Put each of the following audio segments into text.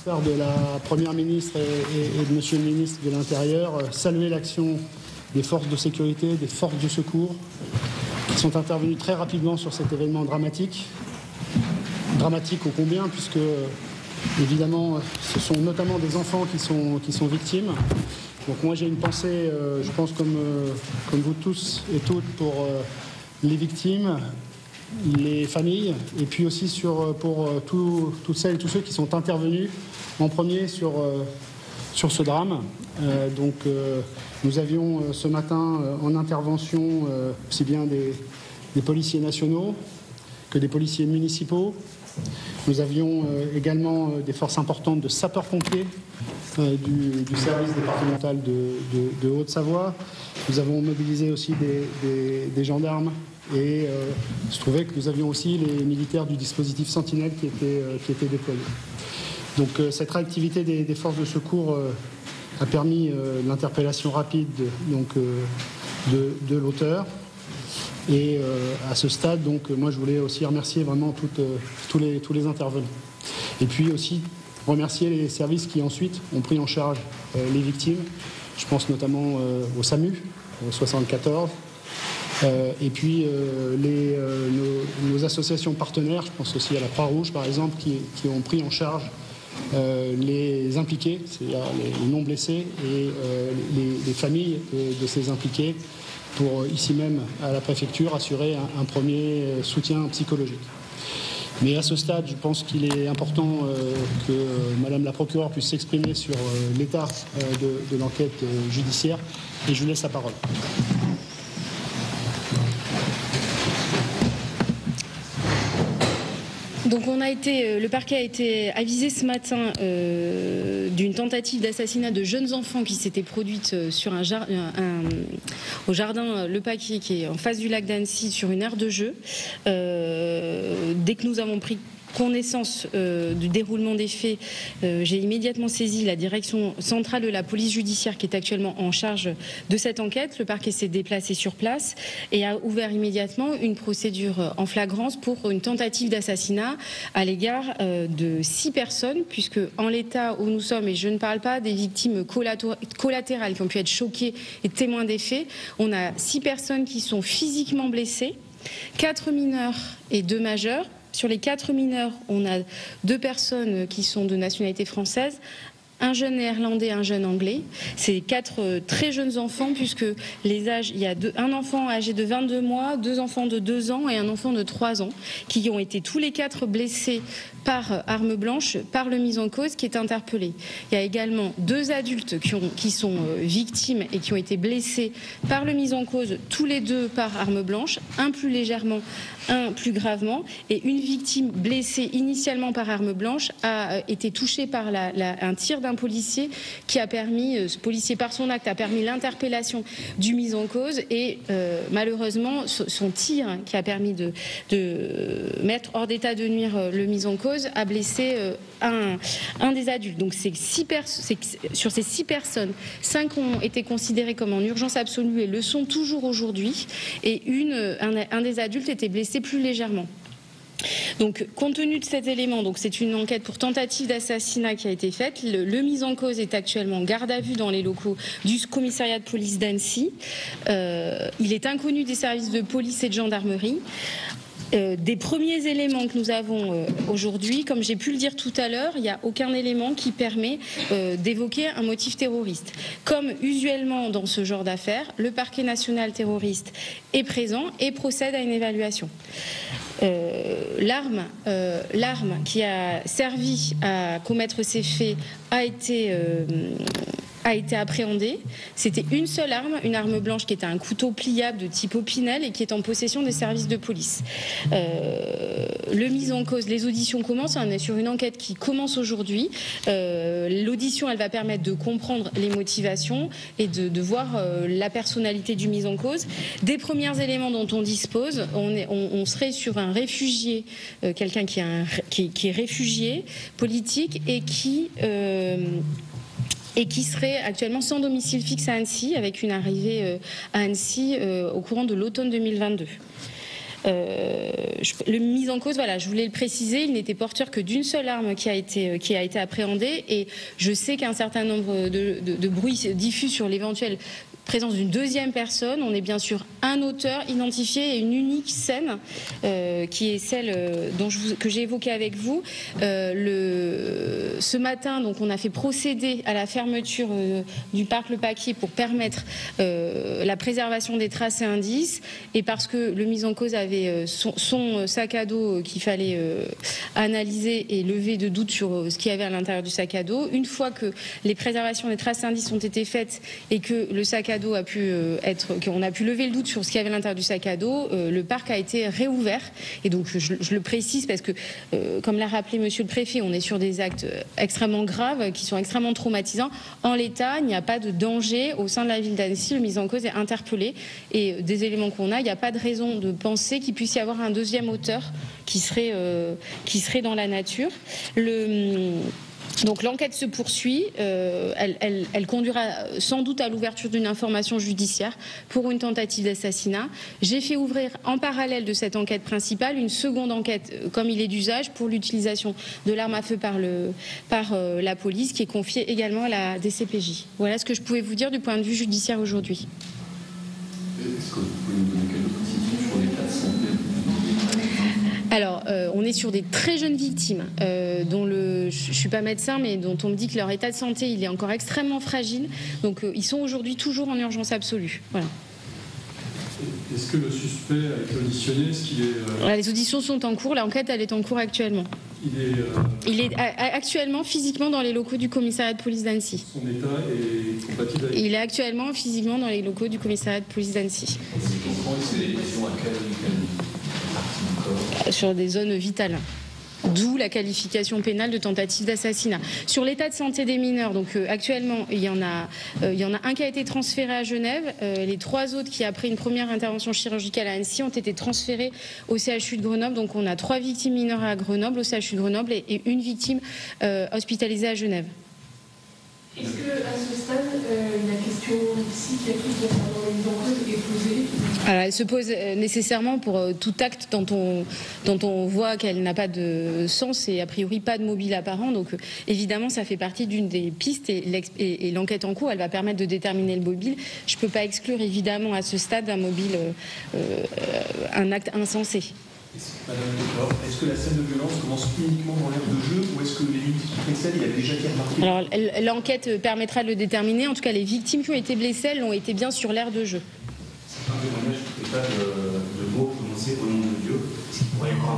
transfert de la Première ministre et de Monsieur le ministre de l'Intérieur, saluer l'action des forces de sécurité, des forces de secours, qui sont intervenues très rapidement sur cet événement dramatique. Dramatique ô combien, puisque, évidemment, ce sont notamment des enfants qui sont victimes. Donc moi, j'ai une pensée, je pense, comme vous tous et toutes, pour les victimes, les familles, et puis aussi pour toutes celles et tous ceux qui sont intervenus en premier sur ce drame. Nous avions ce matin en intervention aussi bien des policiers nationaux que des policiers municipaux. Nous avions également des forces importantes de sapeurs-pompiers du service départemental de Haute-Savoie. Nous avons mobilisé aussi des gendarmes et il se trouvait que nous avions aussi les militaires du dispositif Sentinelle qui étaient déployés. Donc cette réactivité des forces de secours a permis l'interpellation rapide de l'auteur. Et à ce stade, donc, moi je voulais aussi remercier vraiment tous les intervenants. Et puis aussi remercier les services qui ensuite ont pris en charge les victimes. Je pense notamment au SAMU, au 74. Et puis nos associations partenaires, je pense aussi à la Croix-Rouge par exemple, qui ont pris en charge les impliqués, c'est-à-dire les non blessés et les familles de ces impliqués, pour ici même à la préfecture assurer un premier soutien psychologique. Mais à ce stade, je pense qu'il est important que Madame la procureure puisse s'exprimer sur l'état de l'enquête judiciaire, et je lui laisse la parole. Donc le parquet a été avisé ce matin d'une tentative d'assassinat de jeunes enfants qui s'était produite au jardin Le Paquier, qui est en face du lac d'Annecy, sur une aire de jeu. Dès que nous avons pris connaissance du déroulement des faits, j'ai immédiatement saisi la direction centrale de la police judiciaire qui est actuellement en charge de cette enquête. Le parquet s'est déplacé sur place et a ouvert immédiatement une procédure en flagrance pour une tentative d'assassinat à l'égard de 6 personnes, puisque en l'état où nous sommes, et je ne parle pas des victimes collatérales qui ont pu être choquées et témoins des faits, on a 6 personnes qui sont physiquement blessées, 4 mineurs et 2 majeurs. Sur les 4 mineurs, on a 2 personnes qui sont de nationalité française, un jeune néerlandais, un jeune anglais. C'est 4 très jeunes enfants, puisque les âges, il y a un enfant âgé de 22 mois, 2 enfants de 2 ans et un enfant de 3 ans, qui ont été tous les 4 blessés par arme blanche, par le mis en cause qui est interpellé. Il y a également 2 adultes qui sont victimes et qui ont été blessés par le mis en cause, tous les 2 par arme blanche, un plus légèrement, un plus gravement, et une victime blessée initialement par arme blanche a été touchée par un tir d'un policier qui a permis, ce policier par son acte a permis l'interpellation du mis en cause, et malheureusement son tir qui a permis de mettre hors d'état de nuire le mis en cause a blessé un des adultes. Donc sur ces 6 personnes, 5 ont été considérées comme en urgence absolue et le sont toujours aujourd'hui, et un des adultes était blessé plus légèrement. Donc, compte tenu de cet élément, donc c'est une enquête pour tentative d'assassinat qui a été faite. Le mis en cause est actuellement en garde à vue dans les locaux du commissariat de police d'Annecy. Il est inconnu des services de police et de gendarmerie. Des premiers éléments que nous avons aujourd'hui, comme j'ai pu le dire tout à l'heure, il n'y a aucun élément qui permet d'évoquer un motif terroriste. Comme usuellement dans ce genre d'affaires, le parquet national terroriste est présent et procède à une évaluation. L'arme qui a servi à commettre ces faits a été appréhendée. C'était une seule arme, une arme blanche qui était un couteau pliable de type Opinel et qui est en possession des services de police. Le mis en cause, les auditions commencent, on est sur une enquête qui commence aujourd'hui. L'audition, elle va permettre de comprendre les motivations et de voir la personnalité du mis en cause. Des premiers éléments dont on dispose, on serait sur un réfugié, quelqu'un qui est réfugié politique et qui serait actuellement sans domicile fixe à Annecy, avec une arrivée à Annecy au courant de l'automne 2022. Le mis en cause, voilà, je voulais le préciser, il n'était porteur que d'une seule arme qui a été appréhendée, et je sais qu'un certain nombre de bruits diffusent sur l'éventuelle présence d'une deuxième personne. On est bien sûr un auteur identifié et une unique scène qui est celle que j'ai évoquée avec vous. Ce matin, donc, on a fait procéder à la fermeture du parc Le Paquier pour permettre la préservation des traces et indices, et parce que le mis en cause avait son sac à dos qu'il fallait analyser et lever de doutes sur ce qu'il y avait à l'intérieur du sac à dos. Une fois que les préservations des traces et indices ont été faites et que le sac à dos qu'on a pu lever le doute sur ce qu'il y avait à l'intérieur du sac à dos, le parc a été réouvert. Et donc je le précise parce que, comme l'a rappelé monsieur le préfet, on est sur des actes extrêmement graves qui sont extrêmement traumatisants. En l'état, il n'y a pas de danger au sein de la ville d'Annecy. Le mis en cause est interpellé, et des éléments qu'on a, il n'y a pas de raison de penser qu'il puisse y avoir un deuxième auteur qui serait dans la nature. Donc l'enquête se poursuit, elle conduira sans doute à l'ouverture d'une information judiciaire pour une tentative d'assassinat. J'ai fait ouvrir en parallèle de cette enquête principale une seconde enquête, comme il est d'usage, pour l'utilisation de l'arme à feu par la police, qui est confiée également à la DCPJ. Voilà ce que je pouvais vous dire du point de vue judiciaire aujourd'hui. Est-ce que vous pouvez nous donner quelques précisions sur l'état de santé ? Alors, on est sur des très jeunes victimes, dont je ne suis pas médecin, mais dont on me dit que leur état de santé il est encore extrêmement fragile. Donc, ils sont aujourd'hui toujours en urgence absolue. Voilà. Est-ce que le suspect a été auditionné ? Les auditions sont en cours. L'enquête, elle est en cours actuellement. Il est actuellement physiquement dans les locaux du commissariat de police d'Annecy. Son état est compatible avec... Il est actuellement physiquement dans les locaux du commissariat de police d'Annecy. C'est des lésions à quelle partie du corps ? Sur des zones vitales. D'où la qualification pénale de tentative d'assassinat. Sur l'état de santé des mineurs, donc actuellement, il y en a un qui a été transféré à Genève. Les 3 autres qui, après une première intervention chirurgicale à Annecy, ont été transférés au CHU de Grenoble. Donc on a 3 victimes mineures à Grenoble, au CHU de Grenoble, et une victime hospitalisée à Genève. Est-ce qu'à ce stade, la question psychiatrique concernant la mise en cause est posée ? Alors, elle se pose nécessairement pour tout acte dont on voit qu'elle n'a pas de sens et a priori pas de mobile apparent. Donc évidemment, ça fait partie d'une des pistes, et l'enquête en cours, elle va permettre de déterminer le mobile. Je ne peux pas exclure évidemment à ce stade un mobile, un acte insensé. Madame Lecor, est-ce que la scène de violence commence uniquement dans l'aire de jeu, ou est-ce que les minutes qui précèdent, il y avait déjà été remarqué ? Alors l'enquête permettra de le déterminer. En tout cas, les victimes qui ont été blessées, elles ont été bien sur l'aire de jeu. C'est un témoignage qui ne fait pas de mots prononcés au nom de Dieu. Est-ce qu'il pourrait y avoir un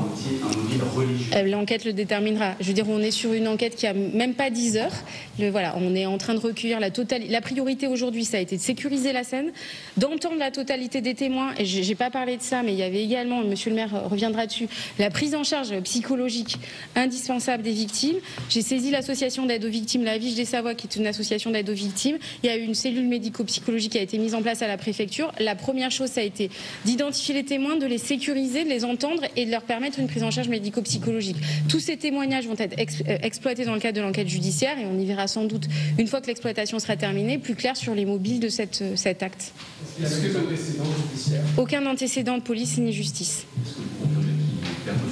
mobile religieux ? L'enquête le déterminera. Je veux dire, on est sur une enquête qui a même pas 10 heures. Voilà, on est en train de recueillir la priorité aujourd'hui, ça a été de sécuriser la scène, d'entendre la totalité des témoins. Et j'ai pas parlé de ça, mais il y avait également, monsieur le maire reviendra dessus, la prise en charge psychologique indispensable des victimes. J'ai saisi l'association d'aide aux victimes, la Viche des Savoies, qui est une association d'aide aux victimes. Il y a eu une cellule médico-psychologique qui a été mise en place à la préfecture. La première chose, ça a été d'identifier les témoins, de les sécuriser, de les entendre et de leur permettre une prise en charge médico-psychologique. Tous ces témoignages vont être exploités dans le cadre de l'enquête judiciaire, et on y verra sans doute, une fois que l'exploitation sera terminée, plus clair sur les mobiles de cet acte. Est-ce que d'antécédents judiciaires ? Aucun antécédent de police ni justice. Est-ce que vous confirmez qu'il est père de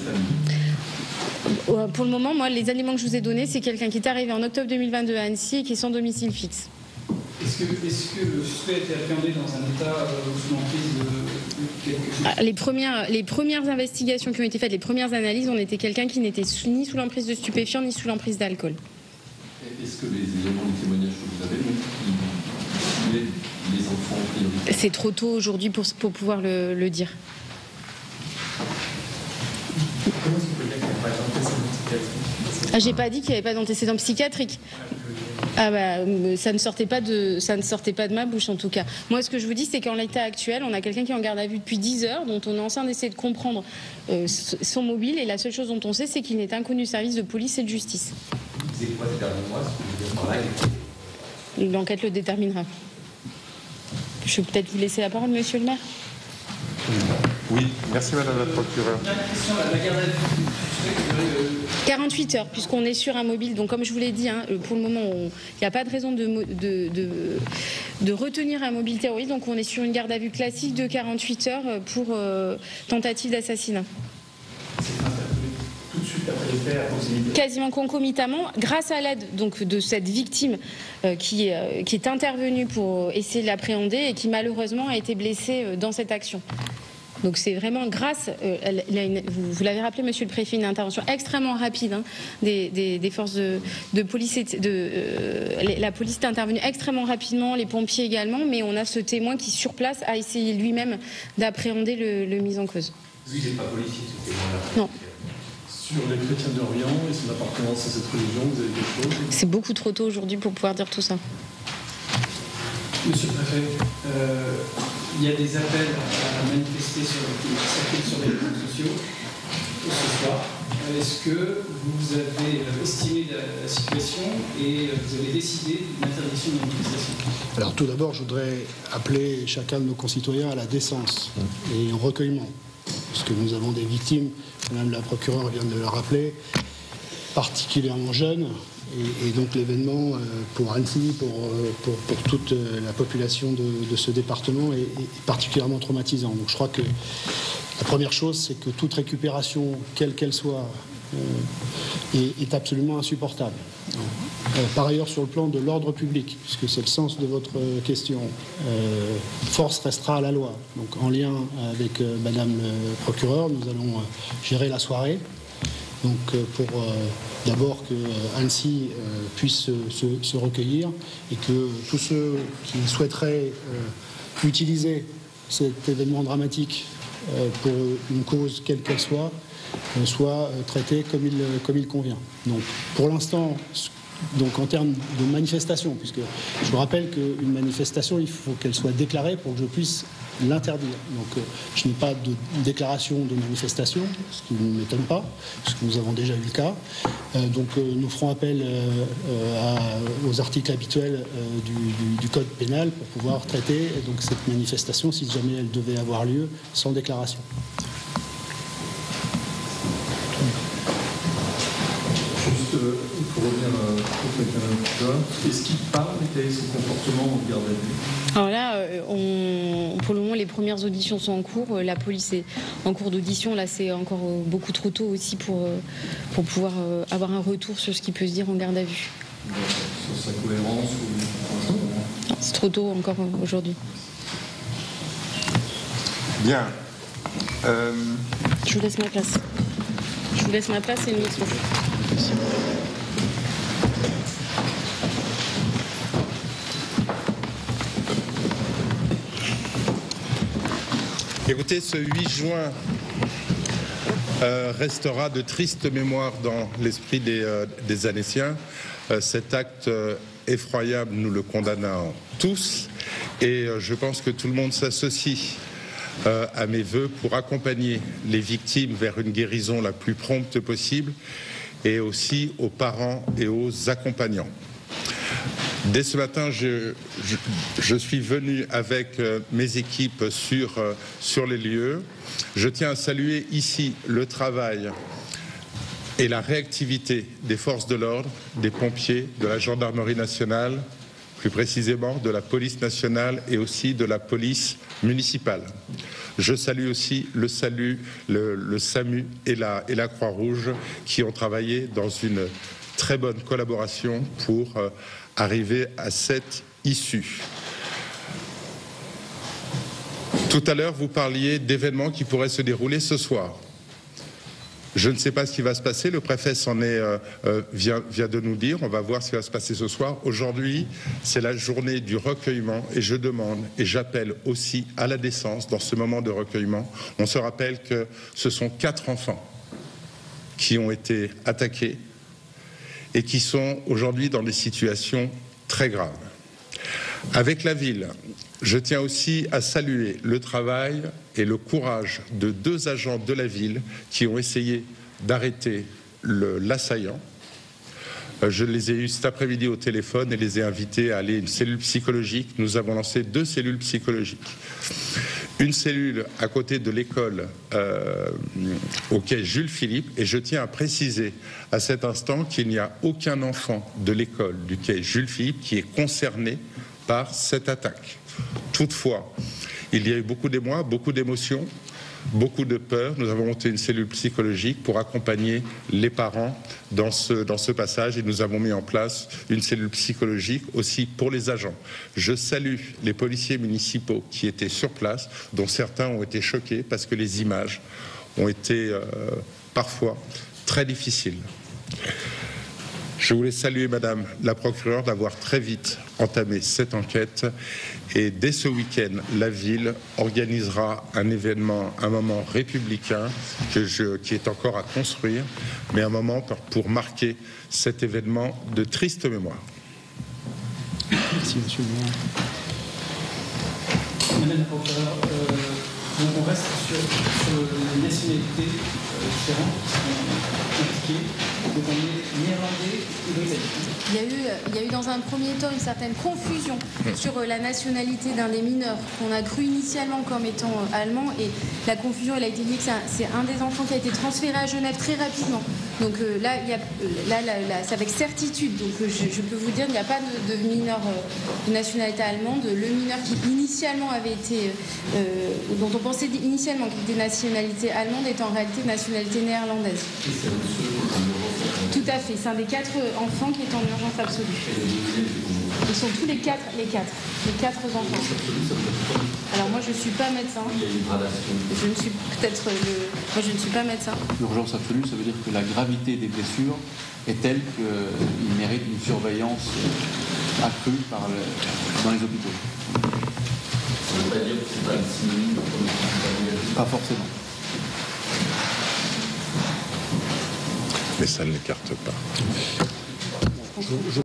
famille ? Pour le moment, moi, les éléments que je vous ai donnés, c'est quelqu'un qui est arrivé en octobre 2022 à Annecy et qui est sans domicile fixe. Est-ce que le suspect a été appréhendé dans un état sous l'emprise de quelque chose ? Les premières investigations qui ont été faites, les premières analyses, on était quelqu'un qui n'était ni sous l'emprise de stupéfiants ni sous l'emprise d'alcool. Est-ce que les éléments de témoignage que vous avez montrent qu'il les enfants en priorité ? C'est trop tôt aujourd'hui pour pouvoir le dire. Comment est-ce qu'on peut dire qu'il n'y a pas d'antécédents psychiatriques ? Ah, j'ai pas dit qu'il n'y avait pas d'antécédents psychiatriques. Ah bah, ça ne sortait pas de ma bouche en tout cas. Moi, ce que je vous dis, c'est qu'en l'état actuel, on a quelqu'un qui est en garde à vue depuis 10 heures, dont on est en train d'essayer de comprendre son mobile, et la seule chose dont on sait, c'est qu'il n'est inconnu de service de police et de justice. Vous quoi ces derniers mois, ce que vous dire par là ? L'enquête le déterminera. Je vais peut-être vous laisser la parole, monsieur le maire. Oui, merci madame la procureure. La question, la garde à vue 48 heures, puisqu'on est sur un mobile. Donc, comme je vous l'ai dit, pour le moment, il n'y a pas de raison de retenir un mobile terroriste. Donc, on est sur une garde à vue classique de 48 heures pour tentative d'assassinat. Tout de suite après les faits, quasiment concomitamment, grâce à l'aide donc de cette victime qui est intervenue pour essayer de l'appréhender et qui malheureusement a été blessée dans cette action. Donc c'est vraiment grâce, vous l'avez rappelé, Monsieur le Préfet, une intervention extrêmement rapide des forces de police. La police est intervenue extrêmement rapidement, les pompiers également, mais on a ce témoin qui sur place a essayé lui-même d'appréhender le mis en cause. Vous n'êtes pas policier, ce témoin-là? Non. Sur les chrétiens d'Orient et son appartenance à cette religion, vous avez quelque chose? C'est beaucoup trop tôt aujourd'hui pour pouvoir dire tout ça. Monsieur le Préfet, il y a des appels à manifester sur les réseaux sociaux ce soir. Est-ce que vous avez estimé la situation et vous avez décidé d'une interdiction de manifestation? Alors tout d'abord, je voudrais appeler chacun de nos concitoyens à la décence et au recueillement, puisque nous avons des victimes, Madame la procureure vient de le rappeler, particulièrement jeunes. Et donc l'événement pour Annecy, pour toute la population de ce département est particulièrement traumatisant. Donc je crois que la première chose, c'est que toute récupération, quelle qu'elle soit, est absolument insupportable. Par ailleurs, sur le plan de l'ordre public, puisque c'est le sens de votre question, force restera à la loi. Donc en lien avec Madame le procureur, nous allons gérer la soirée. Donc pour d'abord que Annecy puisse se recueillir et que tous ceux qui souhaiteraient utiliser cet événement dramatique pour une cause quelle qu'elle soit, soient traités comme il convient. Donc pour l'instant, donc en termes de manifestation, puisque je vous rappelle qu'une manifestation, il faut qu'elle soit déclarée pour que je puisse l'interdire. Donc je n'ai pas de déclaration de manifestation, ce qui ne m'étonne pas, parce que nous avons déjà eu le cas. Donc nous ferons appel aux articles habituels du Code pénal pour pouvoir traiter donc, cette manifestation, si jamais elle devait avoir lieu, sans déclaration. Juste pour revenir au fait, est-ce qu'il parle et quel est son comportement en garde à vue? Alors là, pour le moment, les premières auditions sont en cours. La police est en cours d'audition. Là, c'est encore beaucoup trop tôt aussi pour pouvoir avoir un retour sur ce qui peut se dire en garde à vue. Sur sa cohérence ou... Non, c'est trop tôt encore aujourd'hui. Bien. Je vous laisse ma place. Je vous laisse ma place et le micro. Écoutez, ce 8 juin restera de triste mémoire dans l'esprit des Annéciens. Cet acte effroyable, nous le condamnons tous et je pense que tout le monde s'associe à mes voeux pour accompagner les victimes vers une guérison la plus prompte possible et aussi aux parents et aux accompagnants. Dès ce matin, je suis venu avec mes équipes sur les lieux. Je tiens à saluer ici le travail et la réactivité des forces de l'ordre, des pompiers, de la gendarmerie nationale, plus précisément de la police nationale et aussi de la police municipale. Je salue aussi le SAMU et la Croix-Rouge qui ont travaillé dans une très bonne collaboration pour arriver à cette issue. Tout à l'heure, vous parliez d'événements qui pourraient se dérouler ce soir. Je ne sais pas ce qui va se passer, le préfet vient de nous dire, on va voir ce qui va se passer ce soir. Aujourd'hui, c'est la journée du recueillement et je demande et j'appelle aussi à la décence dans ce moment de recueillement. On se rappelle que ce sont 4 enfants qui ont été attaqués et qui sont aujourd'hui dans des situations très graves. Avec la ville, je tiens aussi à saluer le travail et le courage de 2 agents de la ville qui ont essayé d'arrêter l'assaillant. Je les ai eus cet après-midi au téléphone et les ai invités à aller à une cellule psychologique. Nous avons lancé 2 cellules psychologiques. une cellule à côté de l'école au quai Jules Philippe, et je tiens à préciser à cet instant qu'il n'y a aucun enfant de l'école du quai Jules Philippe qui est concerné par cette attaque. Toutefois, il y a eu beaucoup d'émoi, beaucoup d'émotions, beaucoup de peur. Nous avons monté une cellule psychologique pour accompagner les parents dans ce passage, et nous avons mis en place une cellule psychologique aussi pour les agents. Je salue les policiers municipaux qui étaient sur place, dont certains ont été choqués parce que les images ont été parfois très difficiles. Je voulais saluer Madame la procureure d'avoir très vite entamé cette enquête, et dès ce week-end, la ville organisera un événement, un moment républicain qui est encore à construire, mais un moment pour marquer cet événement de triste mémoire. Merci, monsieur le maire. Madame la procureure, on reste sur les nationalités différentes qui sont impliquées. Donc on est néerlandais et britannique. Il y a eu dans un premier temps une certaine confusion sur la nationalité d'un des mineurs qu'on a cru initialement comme étant allemand, et la confusion, elle a été liée que c'est un des enfants qui a été transféré à Genève très rapidement. Donc là, c'est avec certitude. Donc je peux vous dire qu'il n'y a pas de mineur de nationalité allemande. Le mineur qui initialement avait été, dont on pensait initialement qu'il était nationalité allemande, est en réalité de nationalité néerlandaise. Tout à fait. C'est un des 4 enfants qui est en urgence absolue. Ils sont tous les quatre enfants. Alors moi je ne suis pas médecin. Je ne suis moi je ne suis pas médecin. L'urgence absolue, ça veut dire que la gravité des blessures est telle qu'il mérite une surveillance accrue dans les hôpitaux. Ça ne veut pas dire que c'est pas le synonyme de... Pas forcément. Mais ça ne l'écarte pas.